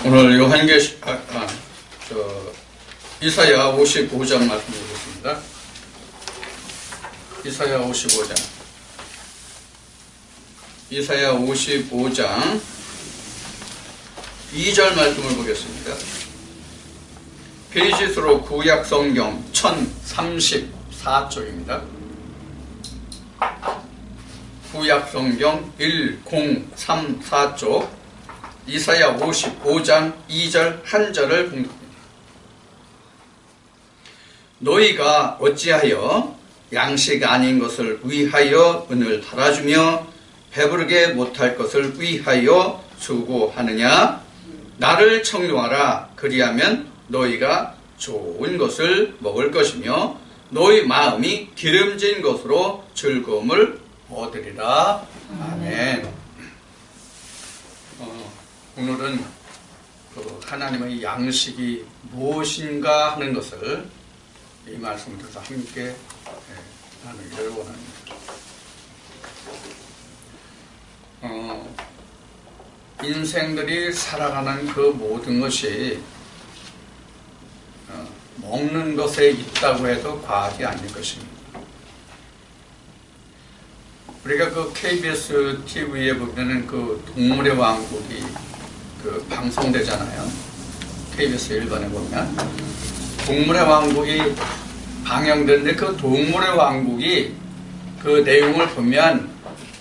오늘 요한계시 이사야 55장 말씀 보겠습니다. 이사야 55장. 이사야 55장 2절 말씀을 보겠습니다. 페이지수로 구약성경 1034쪽입니다. 구약성경 1034쪽 이사야 55장 2절 한 절을 봉독합니다. 너희가 어찌하여 양식 아닌 것을 위하여 은을 달아주며 배부르게 못할 것을 위하여 수고하느냐? 나를 청종하라. 그리하면 너희가 좋은 것을 먹을 것이며 너희 마음이 기름진 것으로 즐거움을 얻으리라. 아멘. 오늘은 하나님의 양식이 무엇인가 하는 것을 이 말씀을 들어서 함께 나누기를 원합니다. 인생들이 살아가는 그 모든 것이 먹는 것에 있다고 해도 과하지 않을 것입니다. 우리가 그 KBS TV에 보면은 그 동물의 왕국이 그 방송되잖아요. KBS 1번에 보면 동물의 왕국이 방영되는데 그 동물의 왕국이 그 내용을 보면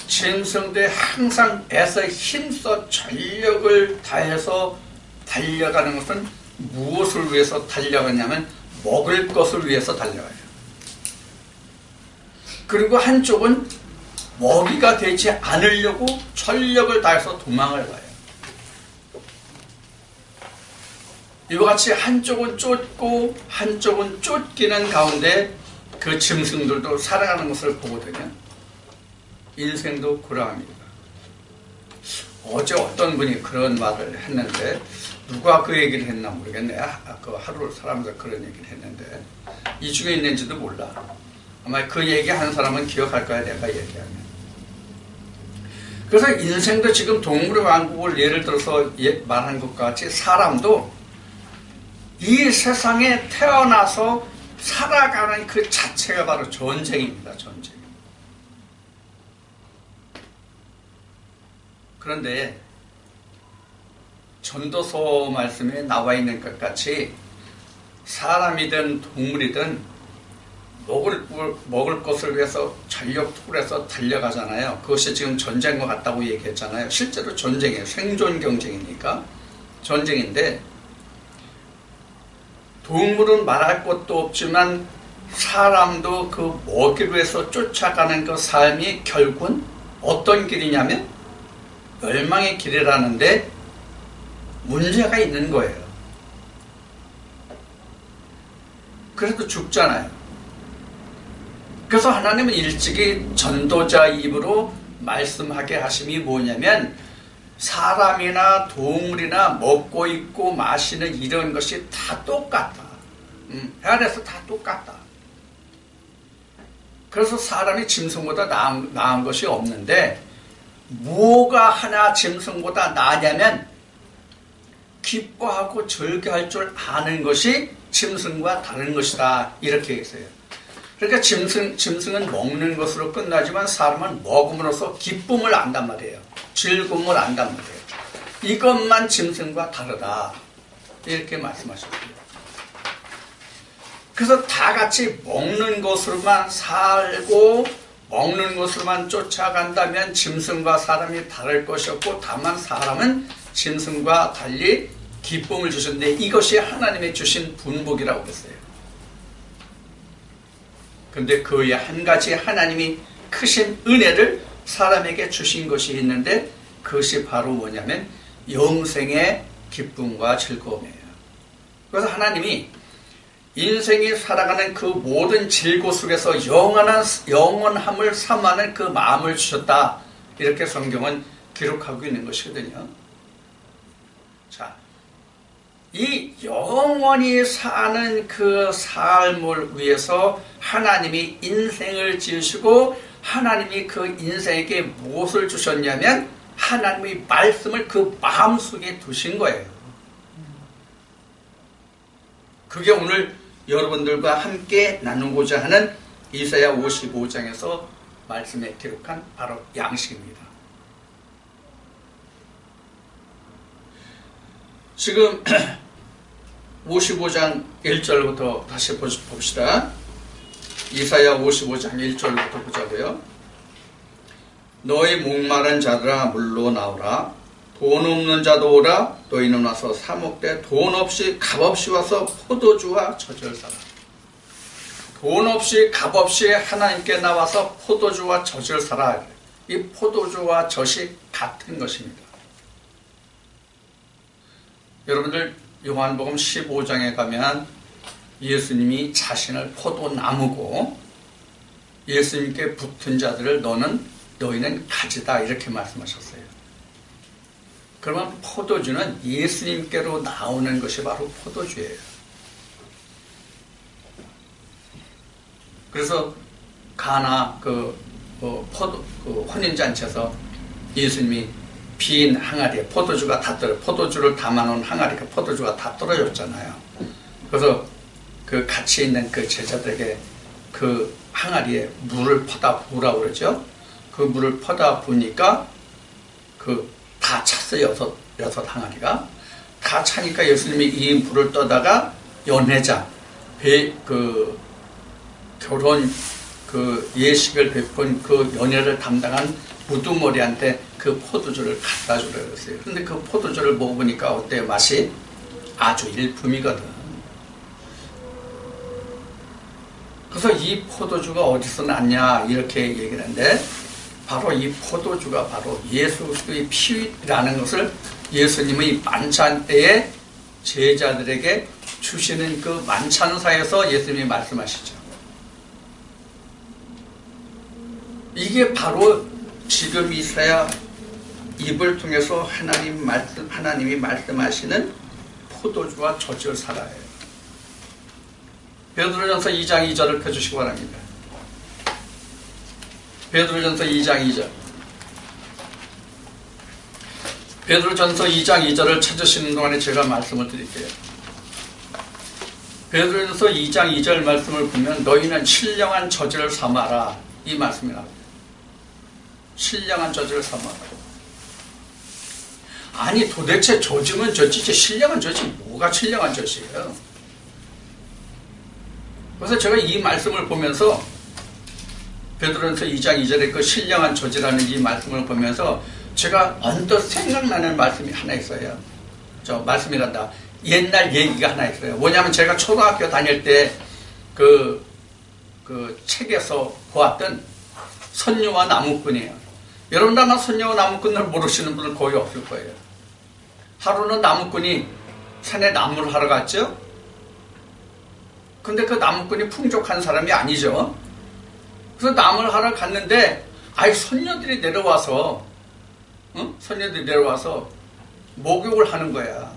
짐승들이 항상 애써 힘써 전력을 다해서 달려가는 것은 무엇을 위해서 달려가냐면 먹을 것을 위해서 달려가요. 그리고 한쪽은 먹이가 되지 않으려고 전력을 다해서 도망을 가요. 이와 같이 한쪽은 쫓고 한쪽은 쫓기는 가운데 그 짐승들도 살아가는 것을 보거든요. 인생도 그러합니다. 어제 어떤 분이 그런 말을 했는데 누가 그 얘기를 했나 모르겠네. 그 하루 살아면서 그런 얘기를 했는데 이 중에 있는지도 몰라. 아마 그 얘기하는 사람은 기억할 거야, 내가 얘기하면. 그래서 인생도 지금 동물의 왕국을 예를 들어서 말한 것과 같이 사람도 이 세상에 태어나서 살아가는 그 자체가 바로 전쟁입니다. 전쟁. 그런데 전도서 말씀에 나와 있는 것 같이 사람이든 동물이든 먹을 것을 위해서 전력투구해서 달려가잖아요. 그것이 지금 전쟁과 같다고 얘기했잖아요. 실제로 전쟁이에요. 생존 경쟁이니까 전쟁인데 동물은 말할 것도 없지만 사람도 그 먹이를 위해서 쫓아가는 그 삶이 결국은 어떤 길이냐면 멸망의 길이라는데 문제가 있는 거예요. 그래도 죽잖아요. 그래서 하나님은 일찍이 전도자 입으로 말씀하게 하심이 뭐냐면 사람이나 동물이나 먹고 있고 마시는 이런 것이 다 똑같다. 해안에서 다 똑같다. 그래서 사람이 짐승보다 나은 것이 없는데 뭐가 하나 짐승보다 나냐면 기뻐하고 즐겨할 줄 아는 것이 짐승과 다른 것이다. 이렇게 했어요. 그러니까 짐승은 먹는 것으로 끝나지만 사람은 먹음으로써 기쁨을 안단 말이에요. 즐거움을 안단 말이에요. 이것만 짐승과 다르다. 이렇게 말씀하셨습니다. 그래서 다 같이 먹는 것으로만 살고 먹는 것으로만 쫓아간다면 짐승과 사람이 다를 것이 없고 다만 사람은 짐승과 달리 기쁨을 주셨는데 이것이 하나님의 주신 분복이라고 했어요. 근데 그 외에 한 가지 하나님이 크신 은혜를 사람에게 주신 것이 있는데 그것이 바로 뭐냐면 영생의 기쁨과 즐거움이에요. 그래서 하나님이 인생이 살아가는 그 모든 질고 속에서 영원함을 삼하는 그 마음을 주셨다. 이렇게 성경은 기록하고 있는 것이거든요. 자, 이 영원히 사는 그 삶을 위해서 하나님이 인생을 지으시고 하나님이 그 인생에게 무엇을 주셨냐면 하나님의 말씀을 그 마음속에 두신 거예요. 그게 오늘 여러분들과 함께 나누고자 하는 이사야 55장에서 말씀에 기록한 바로 양식입니다. 지금 55장 1절부터 다시 봅시다. 이사야 55장 1절부터 보자고요. 너희 목마른 자들아 물로 나오라. 돈 없는 자도 오라. 너희는 와서 사 먹되 돈 없이 값없이 와서 포도주와 젖을 사라. 돈 없이 값없이 하나님께 나와서 포도주와 젖을 사라. 이 포도주와 젖이 같은 것입니다. 여러분들 요한복음 15장에 가면 예수님이 자신을 포도나무고 예수님께 붙은 자들을 너희는 가지다 이렇게 말씀하셨어요. 그러면 포도주는 예수님께로 나오는 것이 바로 포도주예요. 그래서 가나 혼인잔치에서 예수님이 빈 항아리에 포도주가 다 포도주를 담아놓은 항아리가 포도주가 다 떨어졌잖아요. 그래서 그 같이 있는 그 제자들에게 그 항아리에 물을 퍼다 부으라고 그러죠. 그 물을 퍼다 부으니까 다 찼어요. 여섯 항아리가 다 차니까 예수님이 이 물을 떠다가 연회장 결혼 예식을 베푼 그 연회를 담당한 우두머리한테 그 포도주를 갖다 주라 그랬어요. 근데 그 포도주를 먹어보니까 어때요? 맛이 아주 일품이거든. 그래서 이 포도주가 어디서 났냐 이렇게 얘기를 하는데 바로 이 포도주가 바로 예수 그리스도의 피라는 것을 예수님의 만찬 때에 제자들에게 주시는 그 만찬사에서 예수님이 말씀하시죠. 이게 바로 지금 이사야 입을 통해서 하나님이 말씀하시는 포도주와 젖을 사라예요. 베드로전서 2장 2절을 펴주시기 바랍니다. 베드로전서 2장 2절. 베드로전서 2장 2절을 찾으시는 동안에 제가 말씀을 드릴게요. 베드로전서 2장 2절 말씀을 보면 너희는 신령한 젖을 삼아라 이 말씀이 나옵니다. 신령한 젖을 삼아라. 아니 도대체 젖이면 젖이지 신령한 젖이 뭐가 신령한 젖이에요? 그래서 제가 이 말씀을 보면서 베드로전서 2장 2절에 그 신령한 젖이라는 이 말씀을 보면서 제가 언뜻 생각나는 말씀이 하나 있어요. 저 말씀이란다. 옛날 얘기가 하나 있어요. 뭐냐면 제가 초등학교 다닐 때 그 책에서 보았던 선녀와 나무꾼이에요. 여러분 아마 선녀와 나무꾼을 모르시는 분은 거의 없을 거예요. 하루는 나무꾼이 산에 나무를 하러 갔죠. 근데 그 나무꾼이 풍족한 사람이 아니죠. 그래서 나무를 하러 갔는데 선녀들이 내려와서 목욕을 하는 거야.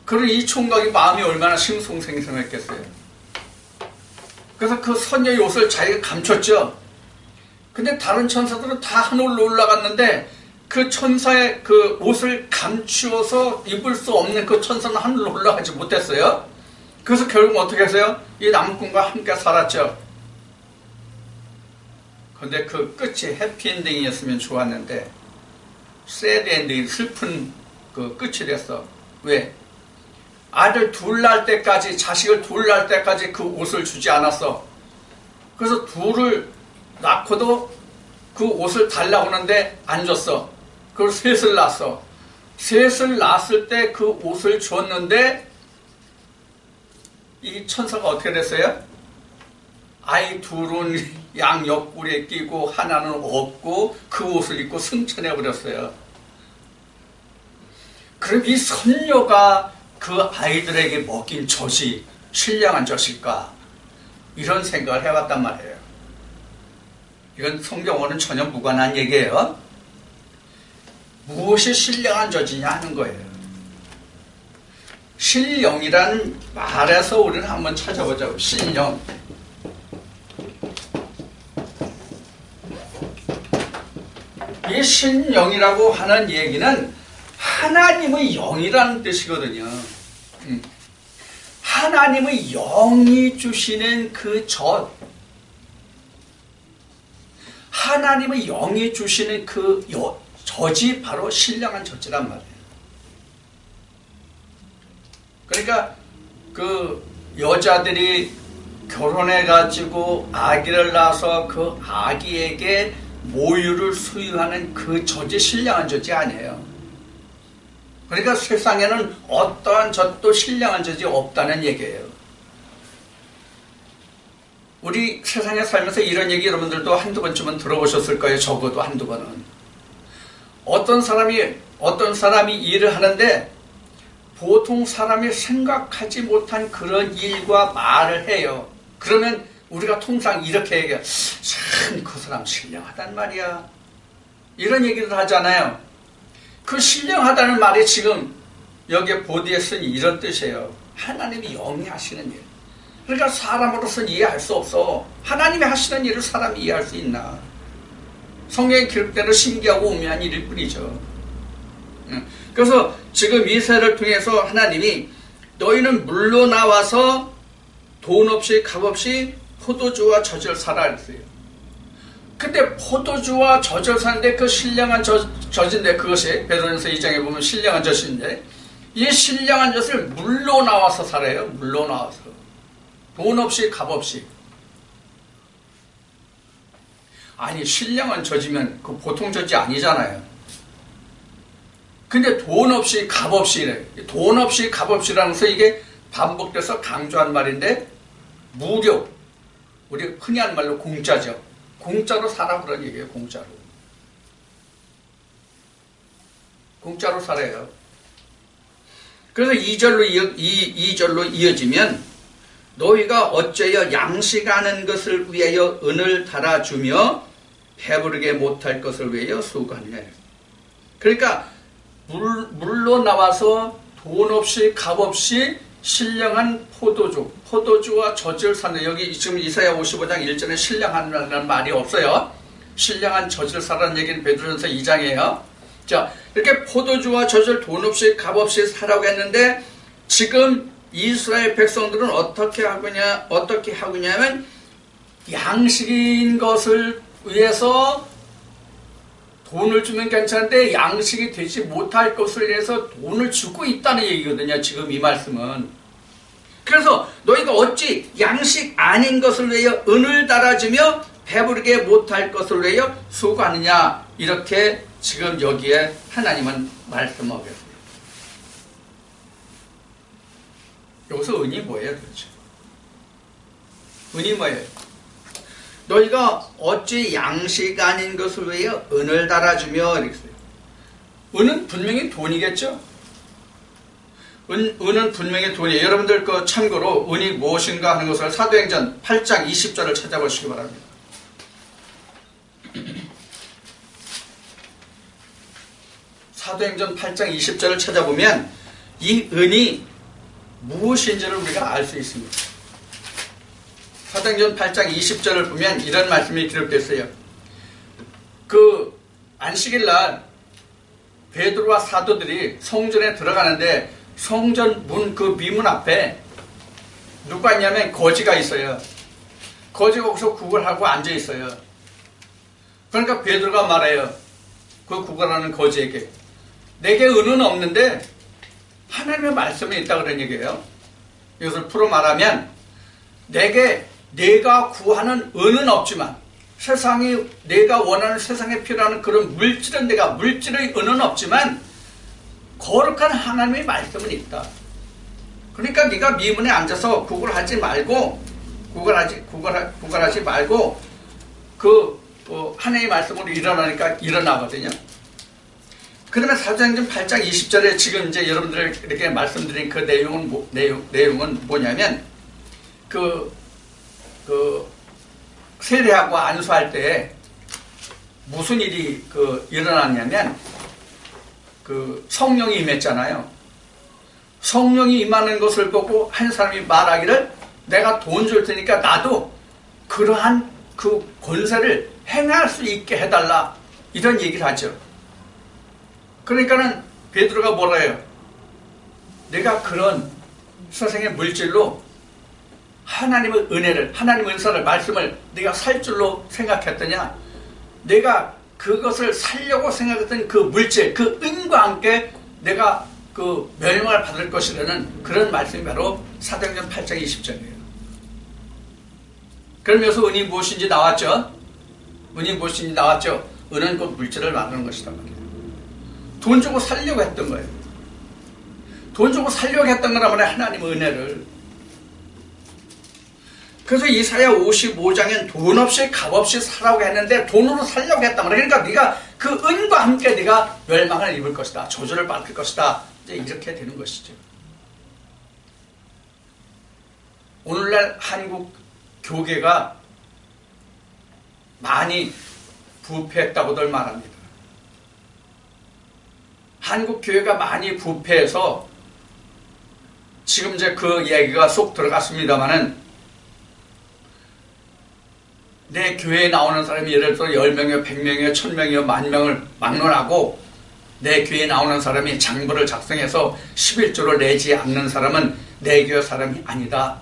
그럼 이 총각이 마음이 얼마나 싱숭생숭했겠어요. 그래서 그 선녀의 옷을 자기가 감췄죠. 근데 다른 천사들은 다 하늘로 올라갔는데 그 천사의 그 옷을 감추어서 입을 수 없는 그 천사는 하늘로 올라가지 못했어요. 그래서 결국 어떻게 했어요? 이 나무꾼과 함께 살았죠. 근데 그 끝이 해피엔딩이었으면 좋았는데 새드 엔딩이 슬픈 그 끝이 됐어. 왜? 아들 둘 낳을 때까지 자식을 둘 낳을 때까지 그 옷을 주지 않았어. 그래서 둘을 낳고도 그 옷을 달라고 하는데 안 줬어. 그걸 셋을 낳았어. 셋을 낳았을 때 그 옷을 줬는데 이 천사가 어떻게 됐어요? 아이 둘은 양 옆구리에 끼고 하나는 없고 그 옷을 입고 승천해 버렸어요. 그럼 이 선녀가 그 아이들에게 먹인 젖이 신령한 젖일까? 이런 생각을 해봤단 말이에요. 이건 성경어는 전혀 무관한 얘기예요. 무엇이 신령한 젖이냐 하는 거예요. 신령이라는 말에서 우리는 한번 찾아보자고. 신령. 이 신령이라고 하는 얘기는 하나님의 영이라는 뜻이거든요. 하나님의 영이 주시는 그 젖, 하나님의 영이 주시는 그 젖이 바로 신령한 젖이란 말이에요. 그러니까 그 여자들이 결혼해가지고 아기를 낳아서 그 아기에게 모유를 수유하는 그 젖이 신령한 젖이 아니에요. 그러니까 세상에는 어떠한 젖도 신령한 젖이 없다는 얘기예요. 우리 세상에 살면서 이런 얘기 여러분들도 한두 번쯤은 들어보셨을 거예요. 적어도 한두 번은. 어떤 사람이 일을 하는데 보통 사람이 생각하지 못한 그런 일과 말을 해요. 그러면 우리가 통상 이렇게 얘기해요. 참 그 사람 신령하단 말이야. 이런 얘기를 하잖아요. 그 신령하다는 말이 지금 여기에 보드에 쓴 이런 뜻이에요. 하나님이 영이 하시는 일. 그러니까 사람으로서는 이해할 수 없어. 하나님이 하시는 일을 사람이 이해할 수 있나. 성경의 기록대로 신기하고 오묘한 일일 뿐이죠. 그래서 지금 이세를 통해서 하나님이 너희는 물로 나와서 돈 없이 값 없이 포도주와 젖을 사라 했어요. 근데 포도주와 젖을 사는데 그 신령한 젖인데, 그것이 베드로전서 2장에 보면 신령한 젖인데, 이 신령한 젖을 물로 나와서 살아요. 물로 나와서. 돈 없이 값 없이. 아니 신령한 젖이면 그 보통 젖이 아니잖아요. 근데 돈 없이 값 없이 이래. 돈 없이 값 없이라는 것은 이게 반복돼서 강조한 말인데, 무료, 우리 흔히 하는 말로 공짜죠. 공짜로 살아 그런 얘기예요. 공짜로. 공짜로 살아요. 그래서 2절로 이어지면 너희가 어째여 양식하는 것을 위하여 은을 달아주며 배부르게 못할 것을 위하여 수고하느냐. 그러니까 물로 나와서 돈 없이 값 없이 신령한 포도주와 젖을 사는, 여기 지금 이사야 55장 1절에 신령한이라는 말이 없어요. 신령한 젖을 사라는 얘기는 베드로전서 2장이에요. 자, 이렇게 포도주와 젖을 돈 없이 값 없이 사라고 했는데, 지금 이스라엘 백성들은 어떻게 하느냐면 양식인 것을 위해서 돈을 주면 괜찮은데 양식이 되지 못할 것을 위해서 돈을 주고 있다는 얘기거든요. 지금 이 말씀은. 그래서 너희가 어찌 양식 아닌 것을 위하여 은을 달아주며 배부르게 못할 것을 위하여 수고하느냐. 이렇게 지금 여기에 하나님은 말씀하고 계세요. 여기서 은이 뭐예요 도대체? 은이 뭐예요? 너희가 어찌 양식 아닌 것을 위하여 은을 달아주며, 이렇게 써요. 은은 분명히 돈이겠죠? 은은 분명히 돈이에요. 여러분들 그 참고로 은이 무엇인가 하는 것을 사도행전 8장 20절을 찾아보시기 바랍니다. 사도행전 8장 20절을 찾아보면 이 은이 무엇인지를 우리가 알 수 있습니다. 사도행전 8장 20절을 보면 이런 말씀이 기록됐어요. 그 안식일 날 베드로와 사도들이 성전에 들어가는데 성전 문 그 미문 앞에 누가 있냐면 거지가 있어요. 거지가 거기서 구걸하고 앉아 있어요. 그러니까 베드로가 말해요. 그 구걸하는 거지에게, 내게 은은 없는데 하나님의 말씀이 있다 그런 얘기예요. 이것을 풀어 말하면, 내가 구하는 은은 없지만, 세상이 내가 원하는 세상에 필요한 그런 물질의 은은 없지만 거룩한 하나님의 말씀은 있다. 그러니까 네가 미문에 앉아서 구걸하지 말고 하나님의 말씀으로 일어나니까 일어나거든요. 그러면 사도행전 8장 20절에 지금 이제 여러분들 이렇게 말씀드린 그 내용은 뭐냐면, 그 세례하고 안수할 때 무슨 일이 일어났냐면, 성령이 임했잖아요. 성령이 임하는 것을 보고 한 사람이 말하기를, 내가 돈 줄 테니까 나도 그러한 그 권세를 행할 수 있게 해달라, 이런 얘기를 하죠. 그러니까는 베드로가 뭐라 해요? 내가 그런 세상의 물질로 하나님의 은혜를, 하나님의 은사를, 말씀을 내가 살 줄로 생각했더냐? 내가 그것을 살려고 생각했던 그 물질, 그 은과 함께 내가 그 멸망을 받을 것이라는 그런 말씀이 바로 사도행전 8장 20절이에요. 그러면서 은이 무엇인지 나왔죠? 은이 무엇인지 나왔죠? 은은 곧 물질을 말하는 것이단 말이에요. 돈 주고 살려고 했던 거예요. 돈 주고 살려고 했던 거란 말이에요. 하나님의 은혜를. 그래서 이사야 55장엔 돈 없이 값 없이 살라고 했는데 돈으로 살려고 했단 말이에요. 그러니까 네가 그 은과 함께 네가 멸망을 입을 것이다. 저주를 받을 것이다. 이제 이렇게 되는 것이죠. 오늘날 한국 교계가 많이 부패했다고들 말합니다. 한국 교회가 많이 부패해서 지금 이제 그 얘기가 쏙 들어갔습니다만은 내 교회에 나오는 사람이 예를 들어 10명이요, 100명이요, 1000명이요, 10,000명을 막론하고 내 교회에 나오는 사람이 장부를 작성해서 11조를 내지 않는 사람은 내 교회 사람이 아니다.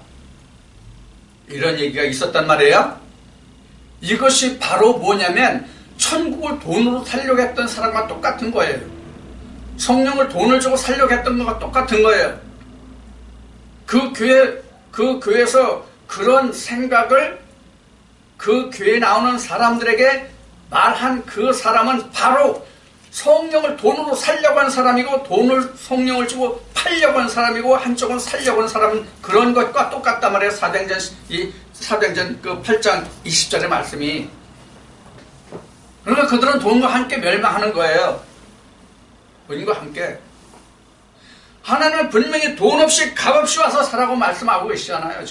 이런 얘기가 있었단 말이에요. 이것이 바로 뭐냐면 천국을 돈으로 살려고 했던 사람과 똑같은 거예요. 성령을 돈을 주고 살려고 했던 것과 똑같은 거예요. 그 교회에서 그런 생각을 그 교회에 나오는 사람들에게 말한 그 사람은 바로 성령을 돈으로 살려고 하는 사람이고 돈을 성령을 주고 팔려고 하는 사람이고 한쪽은 살려고 하는 사람은 그런 것과 똑같단 말이에요. 사도행전 그 8장 20절의 말씀이. 그러니까 그들은 돈과 함께 멸망하는 거예요. 돈과 함께. 하나님은 분명히 돈 없이 값 없이 와서 살라고 말씀하고 계시잖아요.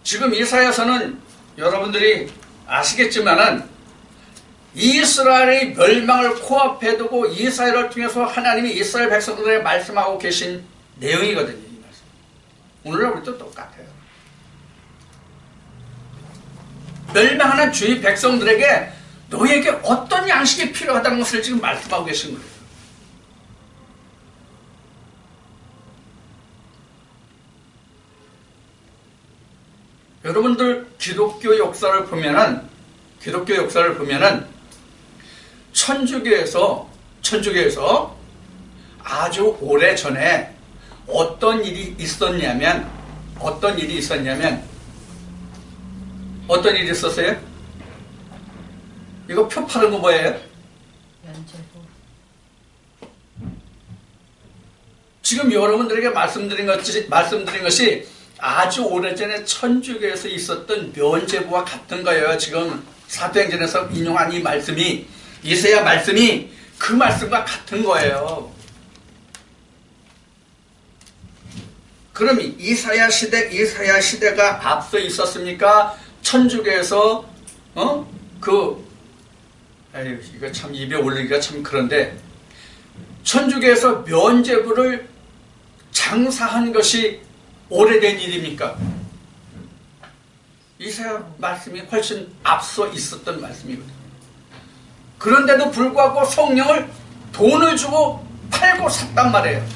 지금 이사야서는 여러분들이 아시겠지만은 이스라엘의 멸망을 코앞에 두고 이사야를 통해서 하나님이 이스라엘 백성들에게 말씀하고 계신 내용이거든요. 이 말씀. 오늘날 우리도 똑같아요. 멸망하는 주의 백성들에게 너에게 어떤 양식이 필요하다는 것을 지금 말씀하고 계신 거예요. 여러분들 기독교 역사를 보면은 천주교에서 아주 오래 전에 어떤 일이 있었냐면 어떤 일이 있었어요? 이거 표 파는 거 뭐예요? 면제부. 지금 여러분들에게 말씀드린 것이 아주 오래전에 천주교에서 있었던 면제부와 같은 거예요. 지금 사도행전에서 인용한 이 말씀이, 이사야 말씀이 그 말씀과 같은 거예요. 그럼 이사야 시대가 앞서 있었습니까? 천주교에서 이거 참 입에 올리기가 참 그런데 천주교에서 면제부를 장사한 것이 오래된 일입니까? 이사야 말씀이 훨씬 앞서 있었던 말씀이거든요. 그런데도 불구하고 성령을 돈을 주고 팔고 샀단 말이에요.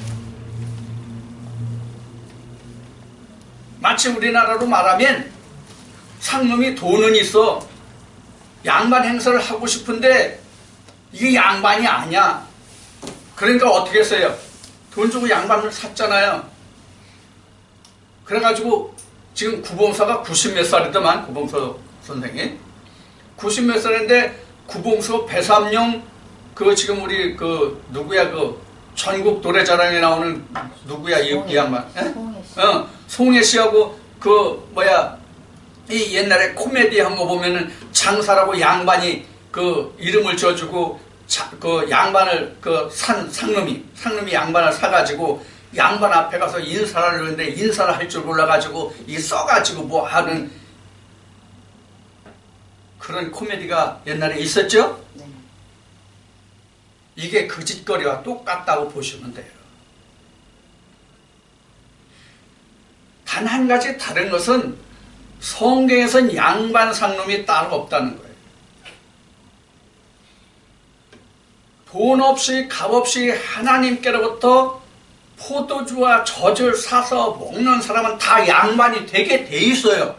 마치 우리나라로 말하면 상놈이 돈은 있어 양반 행사를 하고 싶은데 이게 양반이 아니야. 그러니까 어떻게 했어요? 돈 주고 양반을 샀잖아요. 그래가지고 지금 구봉서가 90몇 살이더만, 구봉서 선생이 90몇 살인데 구봉서 배삼룡 지금 우리 누구야 전국 노래자랑에 나오는 누구야 이 양반? 송혜 씨하고 이 옛날에 코미디 한 거 보면은 장사라고 양반이 이름을 지어주고 양반을 상놈이 양반을 사가지고 양반 앞에 가서 인사를 하는데 인사를 할 줄 몰라가지고 써가지고 뭐 하는 그런 코미디가 옛날에 있었죠? 네. 이게 그 짓거리와 똑같다고 보시면 돼요. 단 한 가지 다른 것은 성경에선 양반 상놈이 따로 없다는 거예요. 돈 없이 값 없이 하나님께로부터 포도주와 젖을 사서 먹는 사람은 다 양반이 되게 돼 있어요.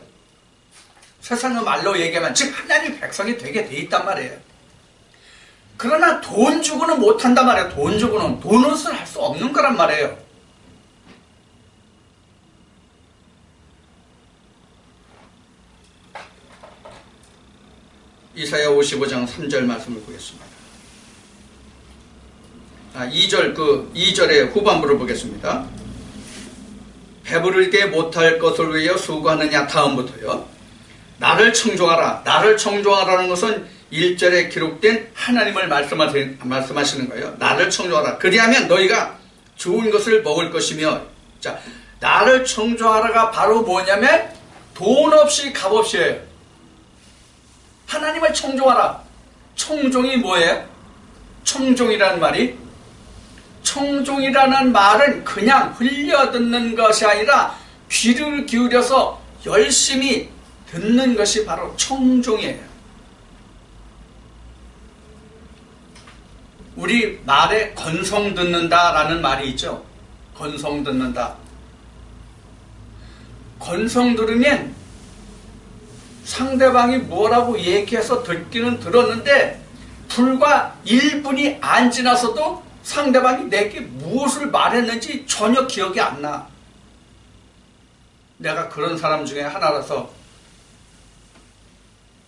세상의 말로 얘기하면 즉 하나님 백성이 되게 돼 있단 말이에요. 그러나 돈 주고는 못한단 말이에요. 돈 주고는 돈옷을 할 수 없는 거란 말이에요. 이사야 55장 3절 말씀을 보겠습니다. 2절의 후반부를 보겠습니다. 배부르게 못할 것을 위하여 수고하느냐. 다음부터요. 나를 청종하라. 나를 청종하라는 것은 1절에 기록된 하나님을 말씀하시는 거예요. 나를 청종하라. 그리하면 너희가 좋은 것을 먹을 것이며. 자, 나를 청종하라가 바로 뭐냐면 돈 없이 값 없이예요. 하나님을 청종하라. 청종이 뭐예요? 청종이라는 말이, 청종이라는 말은 그냥 흘려듣는 것이 아니라 귀를 기울여서 열심히 듣는 것이 바로 청종이에요. 우리 말에 건성 듣는다라는 말이 있죠. 건성 듣는다. 건성 들으면 상대방이 뭐라고 얘기해서 듣기는 들었는데 불과 1분이 안 지나서도 상대방이 내게 무엇을 말했는지 전혀 기억이 안 나. 내가 그런 사람 중에 하나라서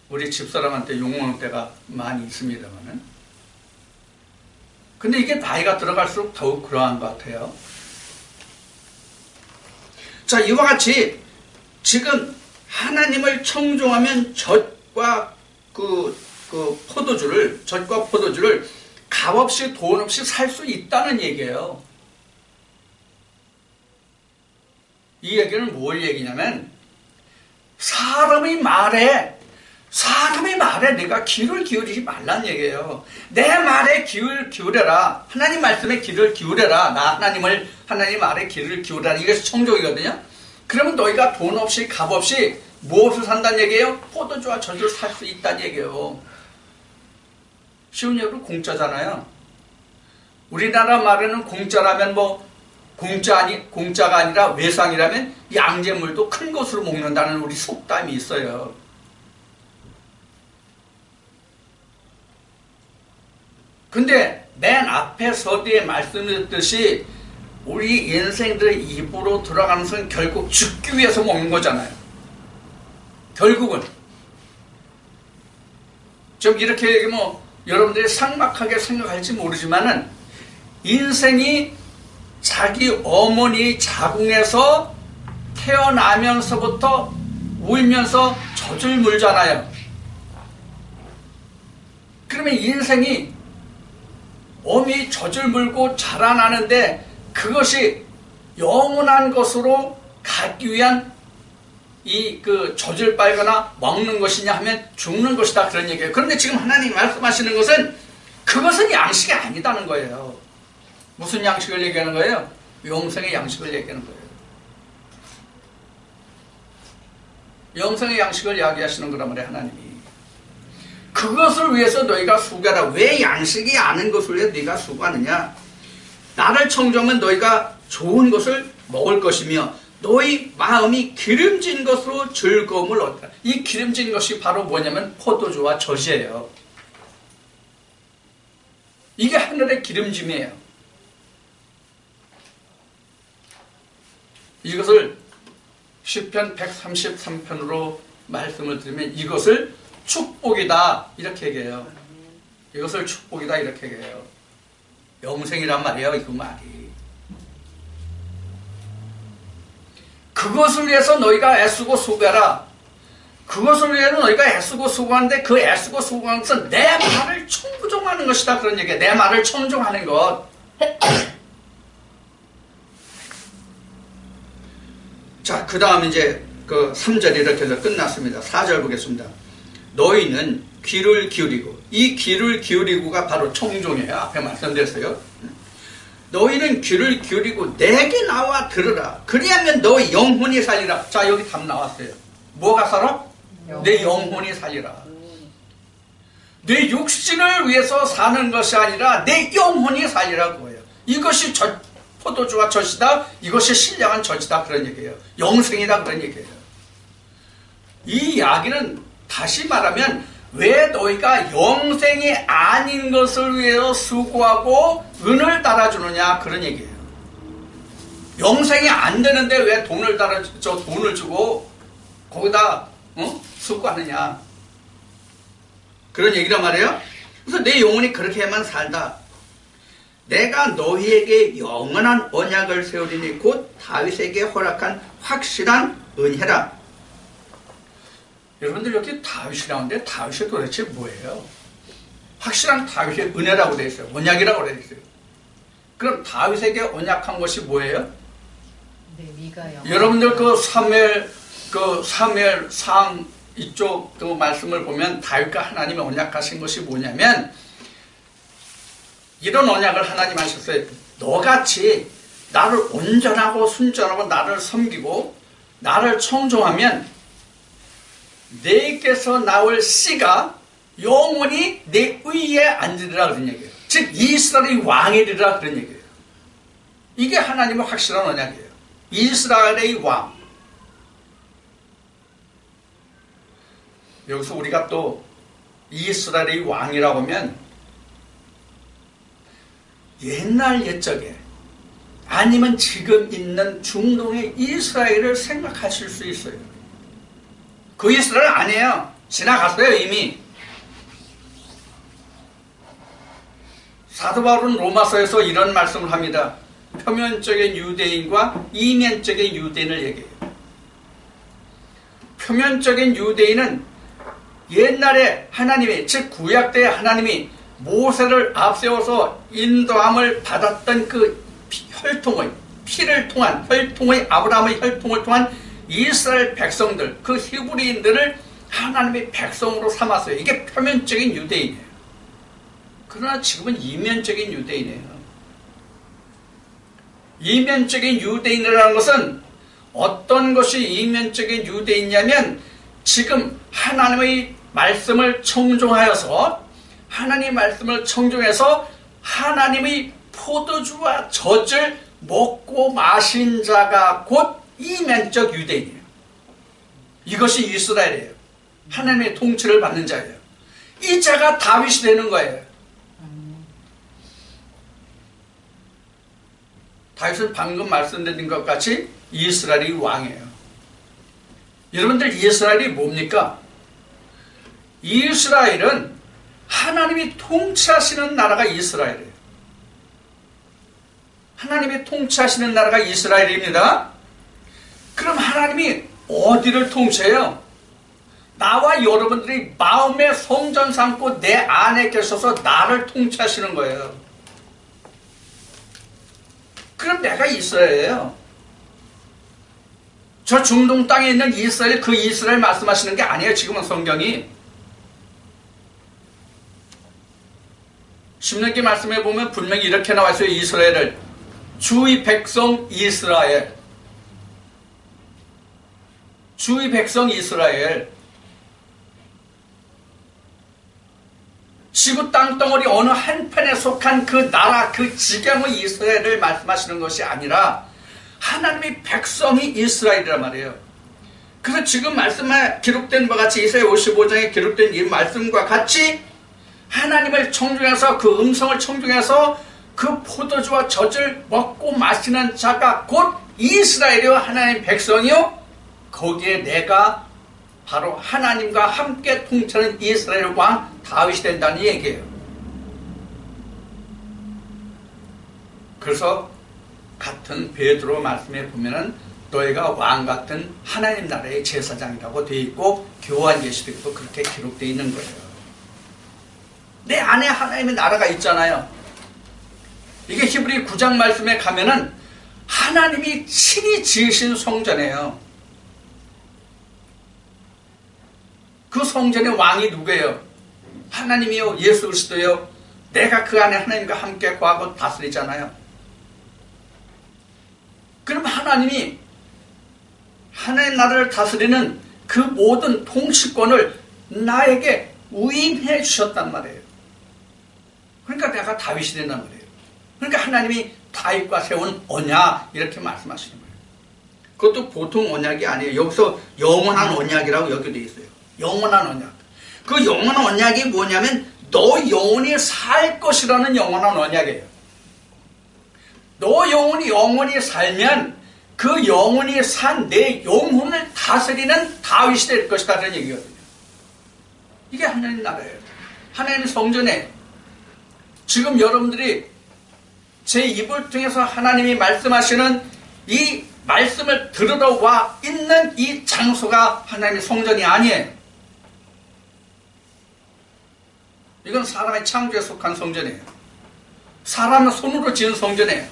우리 집사람한테 욕먹을 때가 많이 있습니다만은. 근데 이게 나이가 들어갈수록 더욱 그러한 것 같아요. 자, 이와 같이 지금 하나님을 청종하면 젖과 포도주를 값없이 돈 없이 살 수 있다는 얘기예요. 이 얘기는 뭘 얘기냐면 사람의 말에 내가 귀를 기울이지 말란 얘기예요. 내 말에 귀를 기울여라. 하나님 말씀에 귀를 기울여라. 하나님 말에 귀를 기울여라. 이게 청종이거든요. 그러면 너희가 돈 없이 값 없이 무엇을 산다는 얘기예요? 포도주와 젖을 살 수 있다는 얘기예요. 쉬운 얘기로 공짜잖아요. 우리나라 말에는 공짜라면 공짜가 아니라 외상이라면 양잿물도 큰 것으로 먹는다는 우리 속담이 있어요. 근데 맨 앞에 서두에 말씀드렸듯이 우리 인생들의 입으로 들어가는 것은 결국 죽기 위해서 먹는 거잖아요. 결국은 좀 이렇게 얘기하면 여러분들이 삭막하게 생각할지 모르지만은 인생이 자기 어머니 자궁에서 태어나면서부터 울면서 젖을 물잖아요. 그러면 인생이 어미 젖을 물고 자라나는데 그것이 영원한 것으로 가기 위한 젖을 빨거나 먹는 것이냐 하면 죽는 것이다, 그런 얘기예요. 그런데 지금 하나님이 말씀하시는 것은 그것은 양식이 아니다는 거예요. 무슨 양식을 얘기하는 거예요? 영생의 양식을 얘기하는 거예요. 영생의 양식을 이야기하시는 거란 말이에요, 하나님이. 그것을 위해서 너희가 수고하라. 왜 양식이 아닌 것을 위해 너희가 수고하느냐? 나를 청정하면 너희가 좋은 것을 먹을 것이며 너희 마음이 기름진 것으로 즐거움을 얻다. 이 기름진 것이 바로 뭐냐면 포도주와 젖이에요. 이게 하늘의 기름짐이에요. 이것을 시편 133편으로 말씀을 드리면 이것을 축복이다 이렇게 얘기해요. 이것을 축복이다 이렇게 얘기해요. 영생이란 말이에요. 이 말이. 그것을 위해서 너희가 애쓰고 수고해라. 그것을 위해서 너희가 애쓰고 수고하는데 그 애쓰고 수고하는 것은 내 말을 청종하는 것이다, 그런 얘기예요. 내 말을 청종하는 것. 자, 그 다음 이제 그 3절 이렇게 해서 끝났습니다. 4절 보겠습니다. 너희는 귀를 기울이고, 이 귀를 기울이고가 바로 청종이에요. 앞에 말씀드렸어요. 너희는 귀를 기울이고 내게 나와 들으라. 그리하면 너희 영혼이 살리라. 자, 여기 답 나왔어요. 뭐가 살아? 내 영혼이 살리라. 내 육신을 위해서 사는 것이 아니라 내 영혼이 살리라고 해요. 이것이 포도주와 젖이다. 이것이 신령한 젖이다. 그런 얘기예요. 영생이다. 그런 얘기예요. 이 이야기는 다시 말하면 왜 너희가 영생이 아닌 것을 위해서 수고하고 은을 달아주느냐 그런 얘기예요. 영생이 안 되는데 왜 돈을 주고 거기다 수고하느냐 그런 얘기란 말이에요. 그래서 내 영혼이 그렇게만 살다. 내가 너희에게 영원한 언약을 세우리니 곧 다윗에게 허락한 확실한 은혜라. 여러분들 여기 다윗이 나오는데 다윗이 도대체 뭐예요? 확실한 다윗의 은혜라고 되어 있어요. 언약이라고 되어 있어요. 그럼 다윗에게 언약한 것이 뭐예요? 네, 여러분들 그 사무엘상 이쪽 그 말씀을 보면 다윗과 하나님이 언약하신 것이 뭐냐면 이런 언약을 하나님 하셨어요. 너같이 나를 온전하고 순전하고 나를 섬기고 나를 청종하면 내게서 나올 씨가 영원히 내 위에 앉으리라 그런 얘기예요. 즉 이스라엘의 왕이리라 그런 얘기예요. 이게 하나님의 확실한 언약이에요. 이스라엘의 왕. 여기서 우리가 또 이스라엘의 왕이라고 하면 옛날 옛적에 아니면 지금 있는 중동의 이스라엘을 생각하실 수 있어요. 그 이스라엘 아니에요. 지나갔어요 이미. 사도 바울은 로마서에서 이런 말씀을 합니다. 표면적인 유대인과 이면적인 유대인을 얘기해요. 표면적인 유대인은 옛날에 하나님이 즉 구약 때 하나님이 모세를 앞세워서 인도함을 받았던 그 혈통의 피를 통한 혈통의 아브라함의 혈통을 통한 이스라엘 백성들 그 히브리인들을 하나님의 백성으로 삼았어요. 이게 표면적인 유대인이에요. 그러나 지금은 이면적인 유대인이에요. 이면적인 유대인이라는 것은 어떤 것이 이면적인 유대인이냐면 지금 하나님의 말씀을 청종하여서 하나님의 말씀을 청종해서 하나님의 포도주와 젖을 먹고 마신 자가 곧 이면적 유대인이에요. 이것이 이스라엘이에요. 하나님의 통치를 받는 자예요. 이 자가 다윗이 되는 거예요. 다윗은 방금 말씀드린 것 같이 이스라엘의 왕이에요. 여러분들 이스라엘이 뭡니까? 이스라엘은 하나님이 통치하시는 나라가 이스라엘이에요. 하나님이 통치하시는 나라가 이스라엘입니다. 그럼 하나님이 어디를 통치해요? 나와 여러분들이 마음의 성전 삼고 내 안에 계셔서 나를 통치하시는 거예요. 그럼 내가 이스라엘이에요. 저 중동 땅에 있는 이스라엘, 그 이스라엘 말씀하시는 게 아니에요. 지금은 성경이. 신명기 말씀에 보면 분명히 이렇게 나와 있어요. 이스라엘을 주의 백성 이스라엘, 주의 백성 이스라엘. 지구 땅덩어리 어느 한편에 속한 그 나라, 그 지경의 이스라엘을 말씀하시는 것이 아니라 하나님의 백성이 이스라엘이란 말이에요. 그래서 지금 말씀에 기록된 바와 같이 이사야 55장에 기록된 이 말씀과 같이 하나님을 청중해서 그 음성을 청중해서 그 포도주와 젖을 먹고 마시는 자가 곧 이스라엘이요 하나님 백성이요 거기에 내가 바로 하나님과 함께 통치하는 이스라엘 왕 다윗이 된다는 얘기예요. 그래서 같은 베드로 말씀에 보면은 너희가 왕 같은 하나님 나라의 제사장이라고 되어 있고 교환계시록에도 그렇게 기록되어 있는 거예요. 내 안에 하나님의 나라가 있잖아요. 이게 히브리 9장 말씀에 가면은 하나님이 친히 지으신 성전이에요. 그 성전의 왕이 누구예요? 하나님이요, 예수 그리스도요. 내가 그 안에 하나님과 함께 거하고 다스리잖아요. 그럼 하나님이 하나님 나라를 다스리는 그 모든 통치권을 나에게 위임해 주셨단 말이에요. 그러니까 내가 다윗이 된단 말이에요. 그러니까 하나님이 다윗과 세운 언약 이렇게 말씀하시는 거예요. 그것도 보통 언약이 아니에요. 여기서 영원한 언약이라고 여기 되어 있어요. 영원한 언약. 그 영원한 언약이 뭐냐면 너 영원히 살 것이라는 영원한 언약이에요. 너 영원히 살면 그 영원히 산 내 영혼을 다스리는 다윗이 될 것이다 라는 얘기거든요. 이게 하나님 나라예요. 하나님 성전에 지금 여러분들이 제 입을 통해서 하나님이 말씀하시는 이 말씀을 들으러 와 있는 이 장소가 하나님의 성전이 아니에요. 이건 사람의 창조에 속한 성전이에요. 사람의 손으로 지은 성전이에요.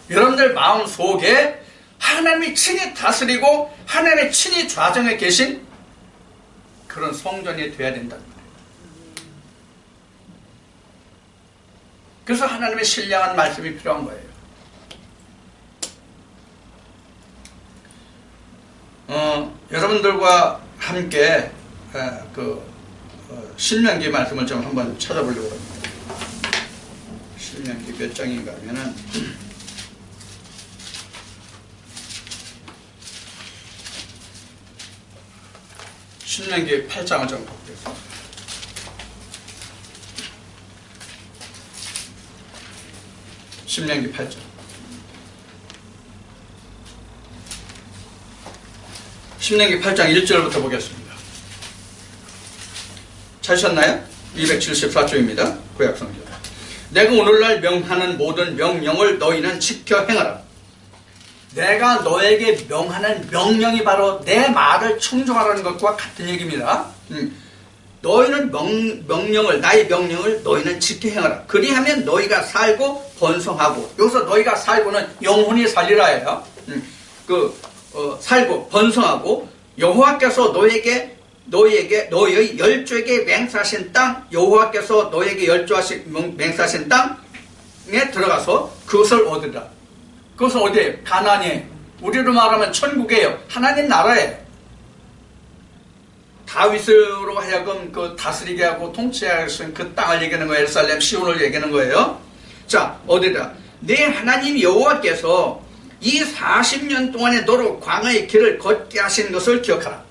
여러분들 마음 속에 하나님이 친히 다스리고 하나님의 친히 좌정에 계신 그런 성전이 되어야 된다는 거예요. 그래서 하나님의 신령한 말씀이 필요한 거예요. 여러분들과 함께 신명기 말씀을 좀 한번 찾아보려고 합니다. 신명기 몇 장인가 하면은 신명기 8장을 좀 보겠습니다. 신명기 8장. 신명기 8장 1절부터 보겠습니다. 찾으셨나요? 274쪽입니다. 구약성경. 내가 오늘날 명하는 모든 명령을 너희는 지켜 행하라. 내가 너에게 명하는 명령이 바로 내 말을 청종하라는 것과 같은 얘기입니다. 너희는 명령을, 나의 명령을 너희는 지켜 행하라. 그리하면 너희가 살고 번성하고, 여기서 너희가 살고는 영혼이 살리라예요. 살고 번성하고 여호와께서 너희의 열조에게 맹세하신 땅, 여호와께서 너희에게 맹세하신 땅에 들어가서 그것을 얻으라. 그것은 어디에요? 가나안이에요. 우리로 말하면 천국이에요. 하나님 나라예요. 다윗으로 하여금 그 다스리게 하고 통치하게 하신 그 땅을 얘기하는 거예요. 예루살렘 시온을 얘기하는 거예요. 자, 어디다? 내 하나님 여호와께서 이 40년 동안에 너로 광야의 길을 걷게 하신 것을 기억하라.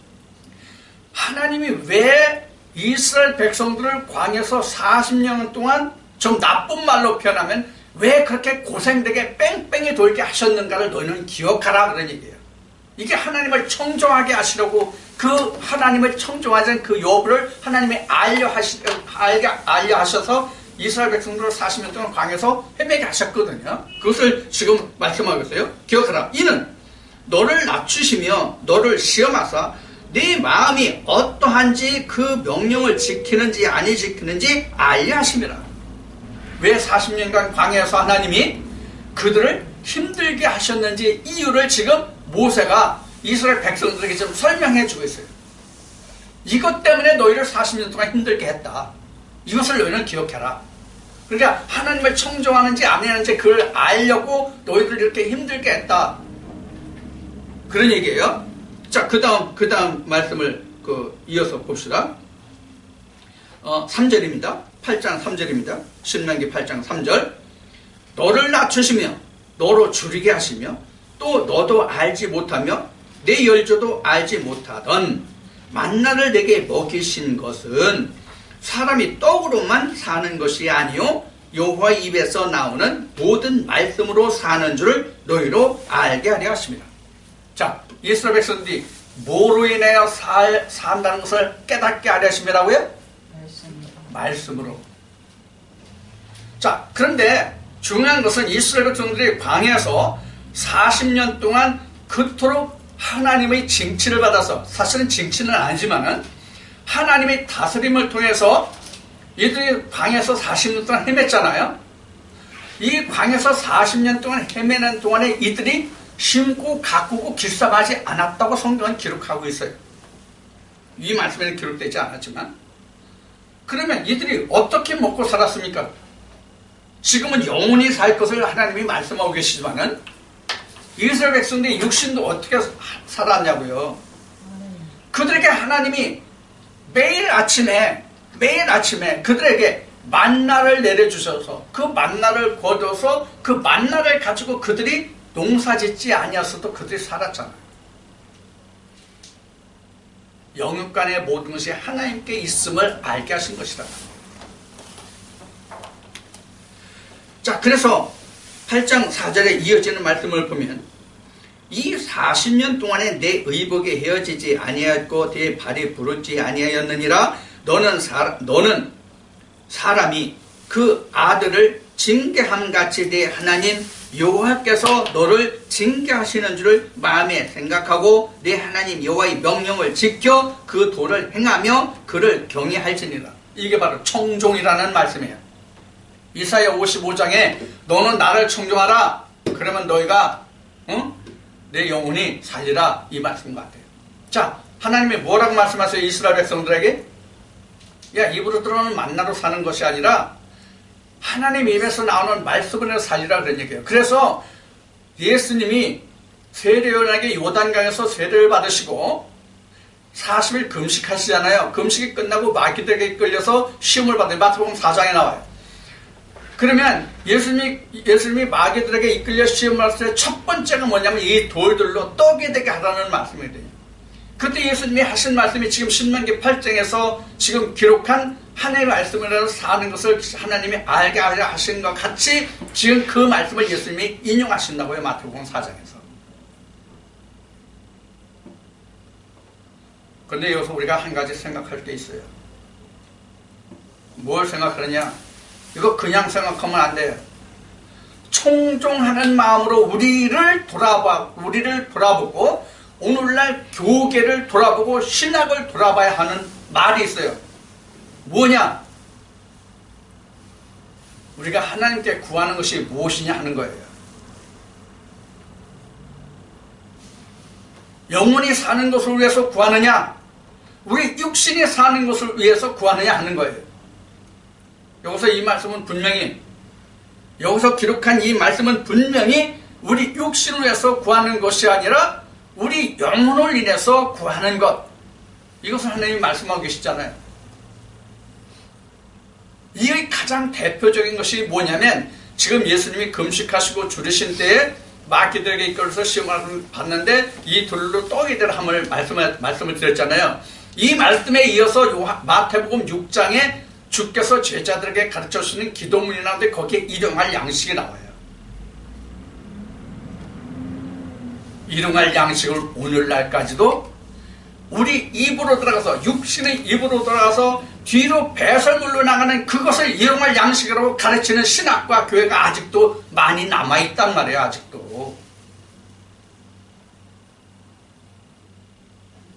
하나님이 왜 이스라엘 백성들을 광야에서 40년 동안 좀 나쁜 말로 표현하면 왜 그렇게 고생되게 뺑뺑이 돌게 하셨는가를 너희는 기억하라 그런 얘기예요. 이게 하나님을 청정하게 하시려고 그 하나님을 청정하는 그 여부를 하나님이 알게 하셔서 이스라엘 백성들을 40년 동안 광야에서 헤매게 하셨거든요. 그것을 지금 말씀하고 있어요. 기억하라. 이는 너를 낮추시며 너를 시험하사 네 마음이 어떠한지 그 명령을 지키는지 아니 지키는지 알게 하심이라. 왜 40년간 광야에서 하나님이 그들을 힘들게 하셨는지 이유를 지금 모세가 이스라엘 백성들에게 좀 설명해 주고 있어요. 이것 때문에 너희를 40년 동안 힘들게 했다. 이것을 너희는 기억해라. 그러니까 하나님을 청종하는지 안 하는지 그걸 알려고 너희들 이렇게 힘들게 했다. 그런 얘기예요. 자, 그 다음 말씀을 이어서 봅시다. 3절입니다. 8장 3절입니다. 신명기 8장 3절. 너를 낮추시며 너로 줄이게 하시며 또 너도 알지 못하며 내 열조도 알지 못하던 만나를 내게 먹이신 것은 사람이 떡으로만 사는 것이 아니요 여호와의 입에서 나오는 모든 말씀으로 사는 줄을 너희로 알게 하려 하십니다. 자, 이스라엘 백성들이 뭐로 인하여 산다는 것을 깨닫게 하려 하심이라고요? 말씀으로. 자, 그런데 중요한 것은 이스라엘 백성들이 광야에서 40년 동안 그토록 하나님의 징치를 받아서, 사실은 징치는 아니지만은 하나님의 다스림을 통해서 이들이 광야에서 40년 동안 헤맸잖아요. 이 광야에서 40년 동안 헤매는 동안에 이들이 심고 가꾸고 길쌈하지 않았다고 성경은 기록하고 있어요. 이 말씀에는 기록되지 않았지만, 그러면 이들이 어떻게 먹고 살았습니까? 지금은 영원히 살 것을 하나님이 말씀하고 계시지만은 이스라엘 백성들의 육신도 어떻게 살았냐고요. 그들에게 하나님이 매일 아침에 매일 아침에 그들에게 만나를 내려주셔서 그 만나를 거둬서 그 만나를 가지고 그들이 농사짓지 아니었어도 그들이 살았잖아요. 영육간의 모든 것이 하나님께 있음을 알게 하신 것이다. 자, 그래서 8장 4절에 이어지는 말씀을 보면 이 40년 동안에 내 의복에 헤어지지 아니하였고 내 발이 부르지 아니하였느니라. 너는 사람이 그 아들을 징계함같이 내 하나님 여호와께서 너를 징계하시는 줄을 마음에 생각하고 내 하나님 여호와의 명령을 지켜 그 도를 행하며 그를 경외할지니라. 이게 바로 청종이라는 말씀이에요. 이사야 55장에 너는 나를 청종하라. 그러면 너희가 내 영혼이 살리라. 이 말씀 같아요. 자, 하나님이 뭐라고 말씀하세요? 이스라엘 백성들에게 야, 입으로 들어오는 만나로 사는 것이 아니라 하나님 입에서 나오는 말씀으로 살리라 그런 얘기예요. 그래서 예수님이 세례요한에게 요단강에서 세례를 받으시고 40일 금식하시잖아요. 금식이 끝나고 마귀들에게 이끌려서 시험을 받는 마태복음 4장에 나와요. 그러면 예수님이 마귀들에게 이끌려 시험을 받을 때 첫 번째가 뭐냐면 이 돌들로 떡이 되게 하라는 말씀이 돼요. 그때 예수님이 하신 말씀이 지금 신명기 8장에서 지금 기록한 하나님의 말씀으로 사는 것을 하나님이 알게 하신 것 같이 지금 그 말씀을 예수님이 인용하신다고요. 마태복음 4장에서. 그런데 여기서 우리가 한 가지 생각할 게 있어요. 뭘 생각하느냐? 이거 그냥 생각하면 안 돼요. 청종하는 마음으로 우리를 돌아보고 오늘날 교계를 돌아보고 신학을 돌아봐야 하는 말이 있어요. 뭐냐? 우리가 하나님께 구하는 것이 무엇이냐 하는 거예요. 영혼이 사는 것을 위해서 구하느냐? 우리 육신이 사는 것을 위해서 구하느냐 하는 거예요. 여기서 이 말씀은 분명히, 여기서 기록한 이 말씀은 분명히 우리 육신을 위해서 구하는 것이 아니라 우리 영혼을 인해서 구하는 것. 이것을 하나님이 말씀하고 계시잖아요. 이 가장 대표적인 것이 뭐냐면 지금 예수님이 금식하시고 줄이신 때에 마귀들에게 이끌어서 시험을 받는데 이 돌로 떡이 되라 함을 말씀을 드렸잖아요. 이 말씀에 이어서 마태복음 6장에 주께서 제자들에게 가르쳐 주시는 기도문이 나오는데 거기에 일용할 양식이 나와요. 일용할 양식을 오늘날까지도 우리 입으로 들어가서 육신의 입으로 들어가서 뒤로 배설물로 나가는 그것을 일용할 양식이라고 가르치는 신학과 교회가 아직도 많이 남아있단 말이에요. 아직도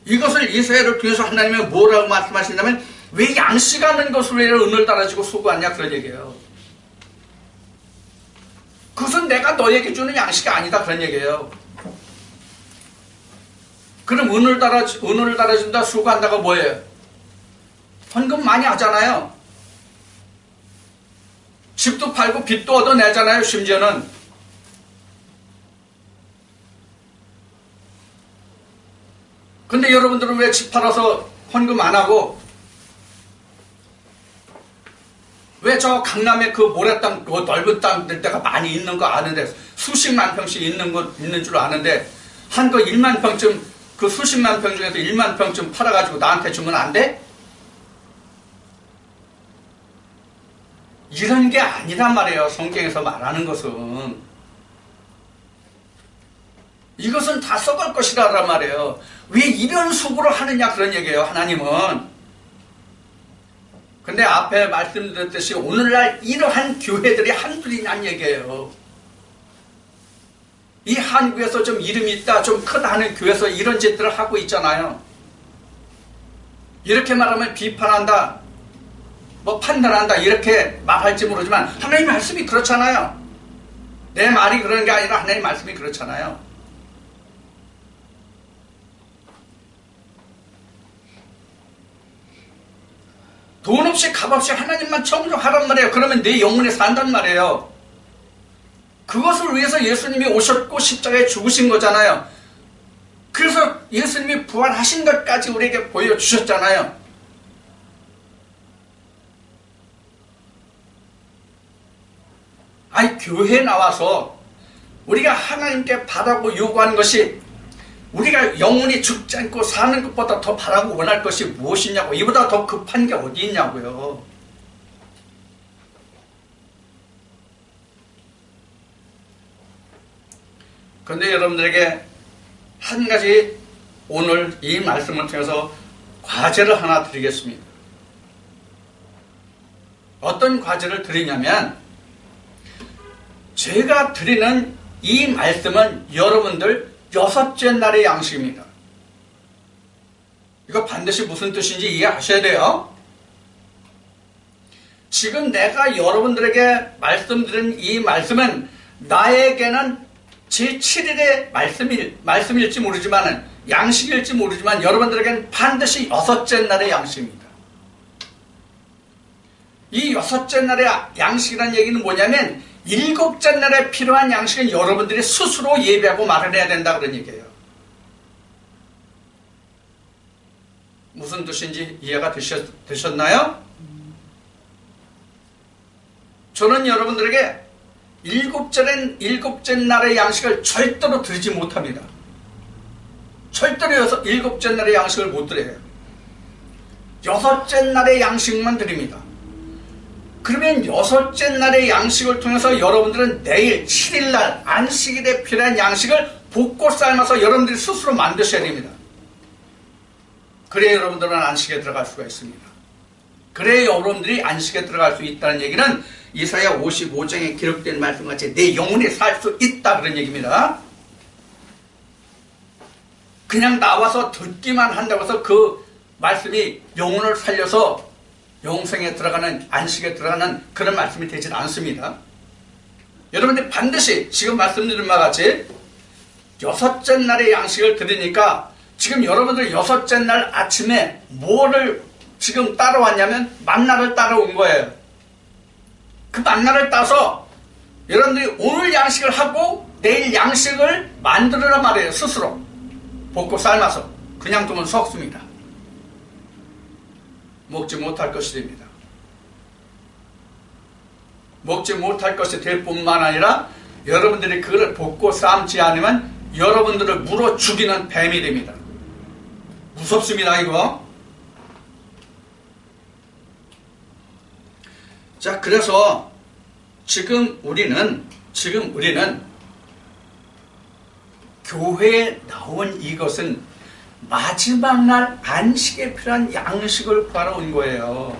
이것을 이스라엘을 통해서 하나님이 뭐라고 말씀하신다면 왜 양식 하는 것을 왜 은을 따라지고 수고하냐 그런 얘기예요. 그것은 내가 너에게 주는 양식이 아니다 그런 얘기예요. 그럼 은을 달아준다 수고한다가 뭐예요? 헌금 많이 하잖아요. 집도 팔고 빚도 얻어내잖아요. 심지어는 근데 여러분들은 왜 집 팔아서 헌금 안 하고 왜 저 강남에 그 모래땅 그 넓은 땅들 때가 많이 있는 거 아는데 수십만 평씩 있는 줄 아는데 한 거 1만 평쯤 그 수십만 평 중에서 1만 평쯤 팔아가지고 나한테 주면 안 돼? 이런 게 아니란 말이에요. 성경에서 말하는 것은. 이것은 다 썩을 것이라란 말이에요. 왜 이런 수고를 하느냐 그런 얘기예요. 하나님은. 근데 앞에 말씀드렸듯이 오늘날 이러한 교회들이 한둘이냐는 얘기예요. 이 한국에서 좀 이름이 있다 좀 크다 하는 교회에서 이런 짓들을 하고 있잖아요. 이렇게 말하면 비판한다 뭐 판단한다 이렇게 말할지 모르지만 하나님 말씀이 그렇잖아요. 내 말이 그런 게 아니라 하나님 말씀이 그렇잖아요. 돈 없이 값 없이 하나님만 청종하란 말이에요. 그러면 내 영혼에 산단 말이에요. 그것을 위해서 예수님이 오셨고 십자가에 죽으신 거잖아요. 그래서 예수님이 부활하신 것까지 우리에게 보여주셨잖아요. 아니, 교회에 나와서 우리가 하나님께 바라고 요구하는 것이 우리가 영혼이 죽지 않고 사는 것보다 더 바라고 원할 것이 무엇이냐고. 이보다 더 급한 게 어디 있냐고요. 그런데 여러분들에게 한 가지 오늘 이 말씀을 통해서 과제를 하나 드리겠습니다. 어떤 과제를 드리냐면, 제가 드리는 이 말씀은 여러분들 6째 날의 양식입니다. 이거 반드시 무슨 뜻인지 이해하셔야 돼요. 지금 내가 여러분들에게 말씀드린 이 말씀은 나에게는 제7일의 말씀일지 모르지만, 양식일지 모르지만 여러분들에게는 반드시 6째 날의 양식입니다. 이 6째 날의 양식이라는 얘기는 뭐냐면 7째 날에 필요한 양식은 여러분들이 스스로 예배하고 마련해야 된다 그런 얘기예요. 무슨 뜻인지 이해가 되셨나요? 저는 여러분들에게 7째 날의 양식을 절대로 드리지 못합니다. 절대로 7째 날의 양식을 못 드려요. 6째 날의 양식만 드립니다. 그러면 6째 날의 양식을 통해서 여러분들은 내일 7일날 안식일에 필요한 양식을 볶고 삶아서 여러분들이 스스로 만드셔야 됩니다. 그래야 여러분들은 안식에 들어갈 수가 있습니다. 그래야 여러분들이 안식에 들어갈 수 있다는 얘기는 이사야 55장에 기록된 말씀같이 내 영혼이 살 수 있다 그런 얘기입니다. 그냥 나와서 듣기만 한다고 해서 그 말씀이 영혼을 살려서 영생에 들어가는, 안식에 들어가는 그런 말씀이 되질 않습니다. 여러분들이 반드시 지금 말씀드린 바와 같이 6째 날의 양식을 드리니까 지금 여러분들 6째 날 아침에 뭐를 지금 따라왔냐면 만나를 따라온 거예요. 그 만나를 따서 여러분들이 오늘 양식을 하고 내일 양식을 만들으란 말이에요. 스스로 볶고 삶아서. 그냥 두면 썩습니다. 먹지 못할 것이 됩니다. 먹지 못할 것이 될 뿐만 아니라 여러분들이 그걸 볶고 삶지 않으면 여러분들을 물어 죽이는 뱀이 됩니다. 무섭습니다, 이거. 자, 그래서 지금 우리는 교회에 나온 이것은 마지막 날 안식에 필요한 양식을 구하러 온 거예요.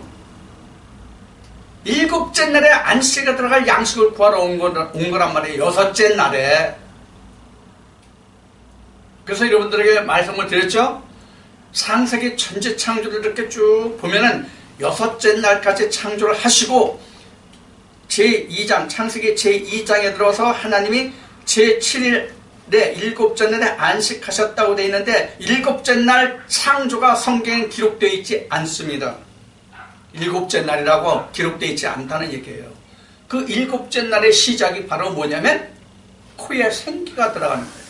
7째 날에 안식에 들어갈 양식을 구하러 온 거란 말이에요. 6째 날에. 그래서 여러분들에게 말씀을 드렸죠. 창세기 천지 창조를 이렇게 쭉 보면은 6째 날까지 창조를 하시고 제2장 창세기 제2장에 들어서 하나님이 제7일 7째 날에 안식하셨다고 되어 있는데 7째 날 창조가 성경에 기록되어 있지 않습니다. 7째 날이라고 기록되어 있지 않다는 얘기예요. 그 7째 날의 시작이 바로 뭐냐면 코에 생기가 들어가는 거예요.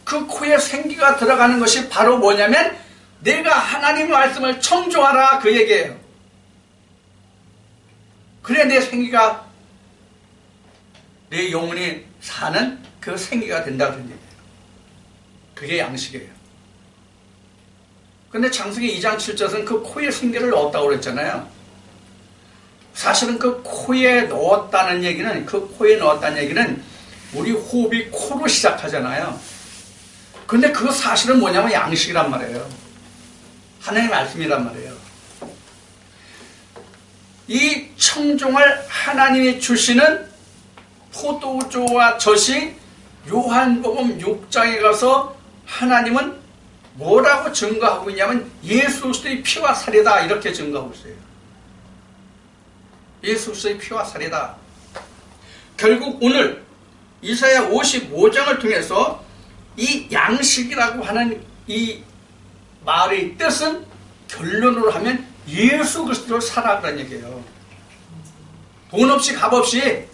그 코에 생기가 들어가는 것이 바로 뭐냐면 내가 하나님의 말씀을 청종하라 그 얘기예요. 그래 내 생기가 내 영혼이 사는 그 생기가 된다 그런 얘기예요. 그게 양식이에요. 근데 창세기 2장 7절에서는 그 코에 생기를 넣었다고 그랬잖아요. 사실은 그 코에 넣었다는 얘기는 우리 호흡이 코로 시작하잖아요. 근데 그 사실은 뭐냐면 양식이란 말이에요. 하나님의 말씀이란 말이에요. 이 청종을 하나님이 주시는 포도주와 젖이 요한복음 6장에 가서 하나님은 뭐라고 증거하고 있냐면 예수 그리스도의 피와 살이다 이렇게 증거하고 있어요. 예수 그리스도의 피와 살이다. 결국 오늘 이사야 55장을 통해서 이 양식이라고 하는 이 말의 뜻은 결론으로 하면 예수 그리스도를 살아가라는 얘기예요. 돈 없이 값 없이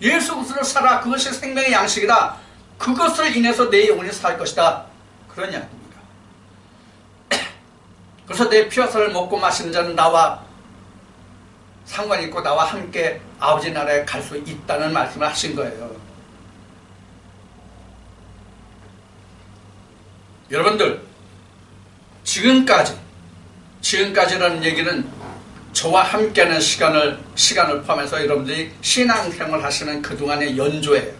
예수 그리스도를 살아. 그것이 생명의 양식이다. 그것을 인해서 내 영혼이 살 것이다. 그런 이야기입니다. 그래서 내 피와 살을 먹고 마시는 자는 나와 상관 있고 나와 함께 아버지 나라에 갈 수 있다는 말씀을 하신 거예요. 여러분들, 지금까지라는 얘기는 저와 함께하는 시간을 포함해서 여러분들이 신앙생활 하시는 그동안의 연조예요.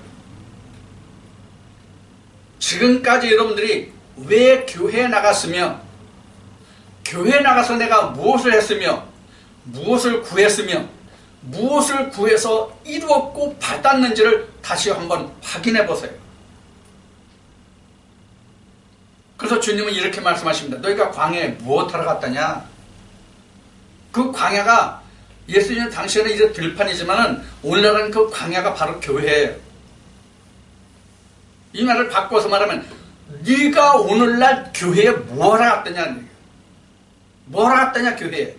지금까지 여러분들이 왜 교회에 나갔으며, 교회에 나가서 내가 무엇을 했으며, 무엇을 구했으며, 무엇을 구해서 이루었고 받았는지를 다시 한번 확인해 보세요. 그래서 주님은 이렇게 말씀하십니다. 너희가 광야에 무엇하러 갔다냐? 그 광야가 예수님 당시에는 이제 들판이지만은 오늘날은 그 광야가 바로 교회예요. 이 말을 바꿔서 말하면 네가 오늘날 교회에 뭐하러 갔다냐? 뭐하러 갔다냐 교회에?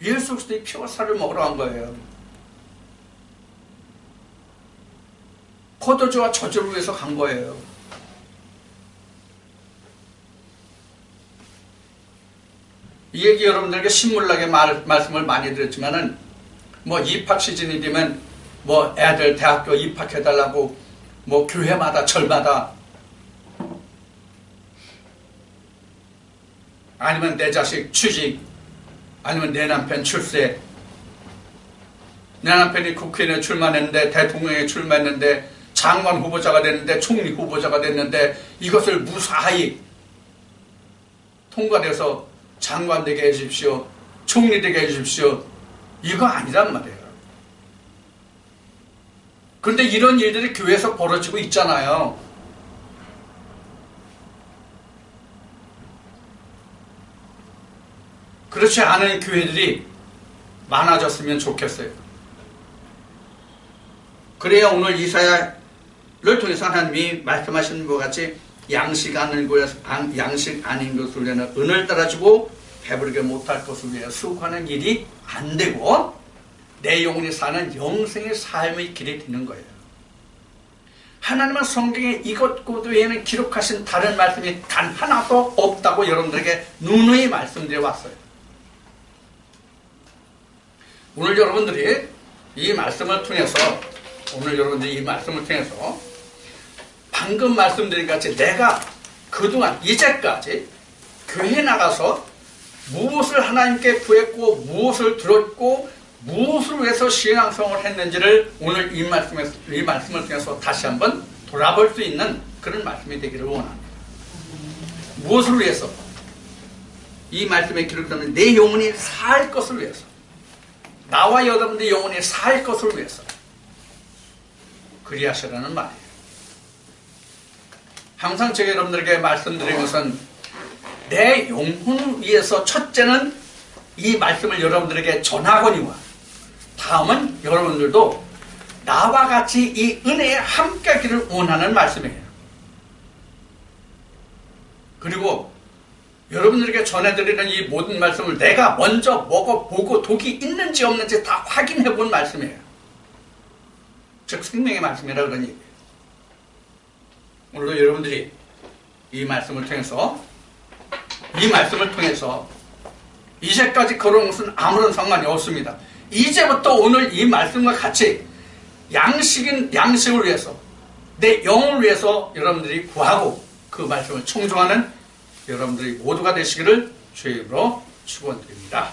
예수 그리스도의 피와 살을 먹으러 간 거예요. 포도주와 저주를 위해서 간 거예요. 이 얘기 여러분들에게 신물나게 말씀을 많이 드렸지만은 뭐 입학 시즌이 되면 뭐 애들 대학교 입학해달라고 뭐 교회마다 절마다 아니면 내 자식 취직 아니면 내 남편 출세 내 남편이 국회의원에 출마했는데 대통령에 출마했는데 장관 후보자가 됐는데 총리 후보자가 됐는데 이것을 무사히 통과돼서 장관 되게 해주십시오. 총리 되게 해주십시오. 이거 아니란 말이에요. 그런데 이런 일들이 교회에서 벌어지고 있잖아요. 그렇지 않은 교회들이 많아졌으면 좋겠어요. 그래야 오늘 이사야를 통해서 하나님이 말씀하시는 것 같이 양식 아닌 것을 위하여 은을 따라주고 배부르게 못할 것을 위하여 수고하는 일이 안 되고 내 영혼이 사는 영생의 삶의 길이 되는 거예요. 하나님은 성경에 이것 외에는 기록하신 다른 말씀이 단 하나도 없다고 여러분들에게 누누이 말씀드려 왔어요. 오늘 여러분들이 이 말씀을 통해서 방금 말씀드린 같이 내가 그동안 이제까지 교회 나가서 무엇을 하나님께 구했고 무엇을 들었고 무엇을 위해서 신앙생활을 했는지를 오늘 이 말씀을 통해서 다시 한번 돌아볼 수 있는 그런 말씀이 되기를 원합니다. 무엇을 위해서? 이 말씀에 기록되는 내 영혼이 살 것을 위해서, 나와 여러분들의 영혼이 살 것을 위해서 그리하시라는 말이에요. 항상 제가 여러분들에게 말씀드린 것은 내 영혼을 위해서 첫째는 이 말씀을 여러분들에게 전하거니와 다음은 여러분들도 나와 같이 이 은혜에 함께하기를 원하는 말씀이에요. 그리고 여러분들에게 전해드리는 이 모든 말씀을 내가 먼저 먹어보고 독이 있는지 없는지 다 확인해본 말씀이에요. 즉 생명의 말씀이라 그런 얘기예요. 오늘도 여러분들이 이 말씀을 통해서 이제까지 걸어온 것은 아무런 상관이 없습니다. 이제부터 오늘 이 말씀과 같이 양식을 위해서 내 영혼을 위해서 여러분들이 구하고 그 말씀을 청종하는 여러분들이 모두가 되시기를 주의 이름으로 축원드립니다.